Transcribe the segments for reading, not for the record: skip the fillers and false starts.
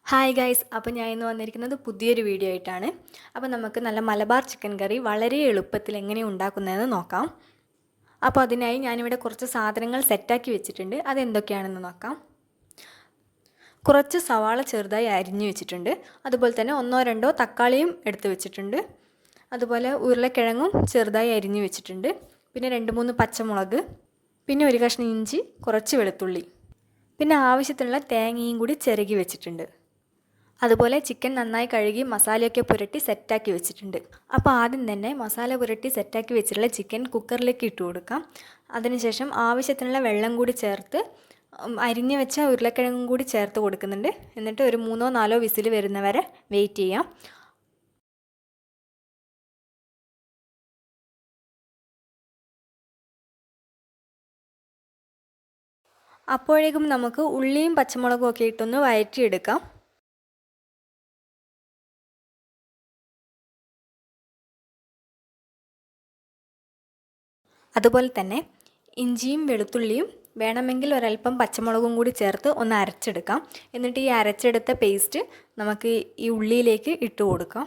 Hi guys, അപ്പോൾ ഞാൻ ഇന്ന് വന്നിരിക്കുന്നത് പുതിയൊരു വീഡിയോ ആയിട്ടാണ്. അപ്പോൾ നമുക്ക് നല്ല മലബാർ ചിക്കൻ കറി വളരെ എളുപ്പത്തിൽ എങ്ങനെ ഉണ്ടാക്കുന്നതെന്ന് നോക്കാം. അപ്പോൾ അതിനായി ഞാനിവിടെ കുറച്ച് സാധനങ്ങൾ സെറ്റാക്കി വെച്ചിട്ടുണ്ട്. അതെന്തൊക്കെയാണെന്ന് നോക്കാം. കുറച്ച് സവാള ചെറുതായി അരിഞ്ഞു വെച്ചിട്ടുണ്ട്. അതുപോലെ തന്നെ 1-2 തക്കാളിയും എടുത്ത് വെച്ചിട്ടുണ്ട്. അതുപോലെ ഉരുളക്കിഴങ്ങും ചെറുതായി അരിഞ്ഞു വെച്ചിട്ടുണ്ട്. പിന്നെ 2-3 പച്ചമുളക്, പിന്നെ ഒരു കഷ്ണം ഇഞ്ചി, കുറച്ച് വെളുത്തുള്ളി, പിന്നെ ആവശ്യത്തിനുള്ള തേങ്ങയും കൂടി ചിരകി വെച്ചിട്ടുണ്ട്. അതുപോലെ ചിക്കൻ നന്നായി കഴുകി മസാലയൊക്കെ പുരട്ടി സെറ്റാക്കി വെച്ചിട്ടുണ്ട്. അപ്പോൾ ആദ്യം തന്നെ മസാല പുരട്ടി സെറ്റാക്കി വെച്ചിട്ടുള്ള ചിക്കൻ കുക്കറിലേക്ക് ഇട്ട് കൊടുക്കാം. അതിനുശേഷം ആവശ്യത്തിനുള്ള വെള്ളം കൂടി ചേർത്ത് അരിഞ്ഞു വെച്ച ഉരുളക്കിഴങ്ങും കൂടി ചേർത്ത് കൊടുക്കുന്നുണ്ട്. എന്നിട്ട് ഒരു 3-4 വിസിൽ വരുന്നവരെ വെയിറ്റ് ചെയ്യാം. അപ്പോഴേക്കും നമുക്ക് ഉള്ളിയും പച്ചമുളകും ഒക്കെ ഇട്ടൊന്ന് വഴറ്റിയെടുക്കാം. അതുപോലെ തന്നെ ഇഞ്ചിയും വെളുത്തുള്ളിയും വേണമെങ്കിൽ ഒരല്പം പച്ചമുളകും കൂടി ചേർത്ത് ഒന്ന് അരച്ചെടുക്കാം. എന്നിട്ട് ഈ അരച്ചെടുത്ത പേസ്റ്റ് നമുക്ക് ഈ ഉള്ളിയിലേക്ക് ഇട്ട് കൊടുക്കാം.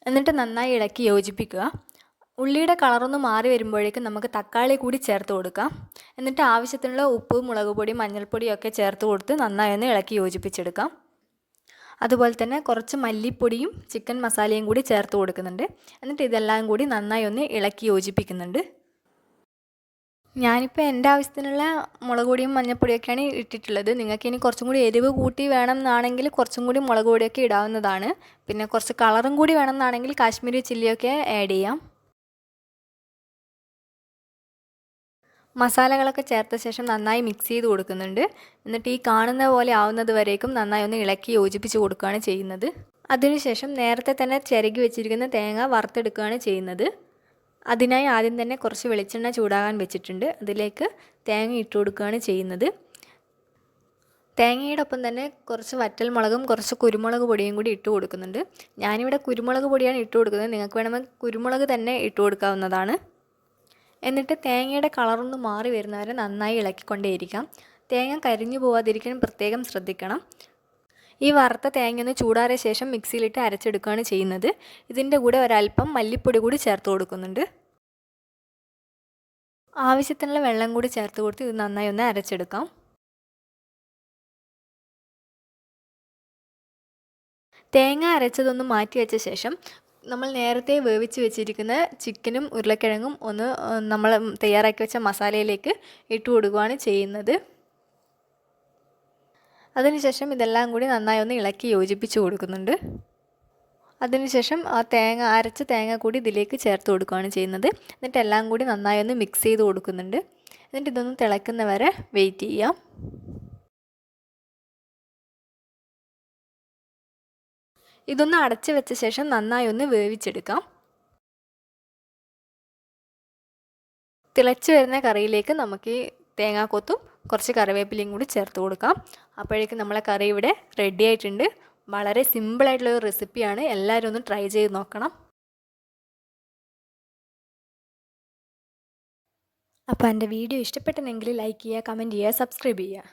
എന്നിട്ട് നന്നായി ഇളക്കി യോജിപ്പിക്കുക. ഉള്ളിയുടെ കളറൊന്ന് മാറി വരുമ്പോഴേക്കും നമുക്ക് തക്കാളി കൂടി ചേർത്ത് കൊടുക്കാം. എന്നിട്ട് ആവശ്യത്തിനുള്ള ഉപ്പ്, മുളക് പൊടി, മഞ്ഞൾപ്പൊടിയൊക്കെ ചേർത്ത് കൊടുത്ത് നന്നായി ഒന്ന് ഇളക്കി യോജിപ്പിച്ചെടുക്കാം. അതുപോലെ തന്നെ കുറച്ച് മല്ലിപ്പൊടിയും ചിക്കൻ മസാലയും കൂടി ചേർത്ത് കൊടുക്കുന്നുണ്ട്. എന്നിട്ട് ഇതെല്ലാം കൂടി നന്നായി ഒന്ന് ഇളക്കി യോജിപ്പിക്കുന്നുണ്ട്. ഞാനിപ്പോൾ എൻ്റെ ആവശ്യത്തിനുള്ള മുളക് പൊടിയും മഞ്ഞൾപ്പൊടിയൊക്കെയാണ് ഇട്ടിട്ടുള്ളത്. നിങ്ങൾക്ക് ഇനി കുറച്ചും കൂടി എരിവ് കൂട്ടി വേണം എന്നാണെങ്കിൽ കുറച്ചും കൂടി മുളക് പൊടിയൊക്കെ ഇടാവുന്നതാണ്. പിന്നെ കുറച്ച് കളറും കൂടി വേണം എന്നാണെങ്കിൽ കാശ്മീരി ചില്ലിയൊക്കെ ആഡ് ചെയ്യാം. മസാലകളൊക്കെ ചേർത്ത ശേഷം നന്നായി മിക്സ് ചെയ്ത് കൊടുക്കുന്നുണ്ട്. എന്നിട്ട് ഈ കാണുന്ന പോലെ ആവുന്നത് വരേക്കും നന്നായി ഒന്ന് ഇളക്കി യോജിപ്പിച്ച് കൊടുക്കുകയാണ് ചെയ്യുന്നത്. അതിനുശേഷം നേരത്തെ തന്നെ ചിരകി വെച്ചിരിക്കുന്ന തേങ്ങ വറുത്തെടുക്കുകയാണ് ചെയ്യുന്നത്. അതിനായി ആദ്യം തന്നെ കുറച്ച് വെളിച്ചെണ്ണ ചൂടാകാൻ വെച്ചിട്ടുണ്ട്. അതിലേക്ക് തേങ്ങ ഇട്ട് കൊടുക്കുകയാണ് ചെയ്യുന്നത്. തേങ്ങയുടെ ഒപ്പം തന്നെ കുറച്ച് വറ്റൽ മുളകും കുറച്ച് കുരുമുളക് പൊടിയും കൂടി ഇട്ട് കൊടുക്കുന്നുണ്ട്. ഞാനിവിടെ കുരുമുളക് പൊടിയാണ് ഇട്ട് കൊടുക്കുന്നത്. നിങ്ങൾക്ക് വേണമെങ്കിൽ കുരുമുളക് തന്നെ ഇട്ട് കൊടുക്കാവുന്നതാണ്. എന്നിട്ട് തേങ്ങയുടെ കളറൊന്ന് മാറി വരുന്നവരെ നന്നായി ഇളക്കിക്കൊണ്ടേയിരിക്കാം. തേങ്ങ കരിഞ്ഞു പോവാതിരിക്കാൻ പ്രത്യേകം ശ്രദ്ധിക്കണം. ഈ വറുത്ത തേങ്ങ ഒന്ന് ചൂടാറിയ ശേഷം മിക്സിയിലിട്ട് അരച്ചെടുക്കുകയാണ് ചെയ്യുന്നത്. ഇതിൻ്റെ കൂടെ ഒരല്പം മല്ലിപ്പൊടി കൂടി ചേർത്ത് കൊടുക്കുന്നുണ്ട്. ആവശ്യത്തിനുള്ള വെള്ളം കൂടി ചേർത്ത് കൊടുത്ത് ഇത് നന്നായി ഒന്ന് അരച്ചെടുക്കാം. തേങ്ങ അരച്ചതൊന്ന് മാറ്റി വെച്ച ശേഷം നമ്മൾ നേരത്തെ വേവിച്ച് വെച്ചിരിക്കുന്ന ചിക്കനും ഉരുളക്കിഴങ്ങും ഒന്ന് നമ്മൾ തയ്യാറാക്കി വെച്ച മസാലയിലേക്ക് ഇട്ട് കൊടുക്കുകയാണ് ചെയ്യുന്നത്. അതിനുശേഷം ഇതെല്ലാം കൂടി നന്നായി ഒന്ന് ഇളക്കി യോജിപ്പിച്ച് കൊടുക്കുന്നുണ്ട്. അതിനുശേഷം ആ അരച്ച തേങ്ങ കൂടി ഇതിലേക്ക് ചേർത്ത് കൊടുക്കുകയാണ് ചെയ്യുന്നത്. എന്നിട്ട് എല്ലാം കൂടി നന്നായി ഒന്ന് മിക്സ് ചെയ്ത് കൊടുക്കുന്നുണ്ട്. എന്നിട്ട് ഇതൊന്ന് തിളയ്ക്കുന്നവരെ വെയിറ്റ് ചെയ്യാം. ഇതൊന്ന് അടച്ച് വെച്ച ശേഷം നന്നായി ഒന്ന് വേവിച്ചെടുക്കാം. തിളച്ച് വരുന്ന കറിയിലേക്ക് നമുക്ക് ഈ തേങ്ങാക്കൊത്തും കുറച്ച് കറിവേപ്പിലയും കൂടി ചേർത്ത് കൊടുക്കാം. അപ്പോഴേക്കും നമ്മളെ കറി ഇവിടെ റെഡി ആയിട്ടുണ്ട്. വളരെ സിമ്പിളായിട്ടുള്ളൊരു റെസിപ്പിയാണ്. എല്ലാവരും ഒന്ന് ട്രൈ ചെയ്ത് നോക്കണം. അപ്പോൾ എൻ്റെ വീഡിയോ ഇഷ്ടപ്പെട്ടെങ്കിൽ ലൈക്ക് ചെയ്യുക, കമൻറ്റ് ചെയ്യുക, സബ്സ്ക്രൈബ് ചെയ്യുക.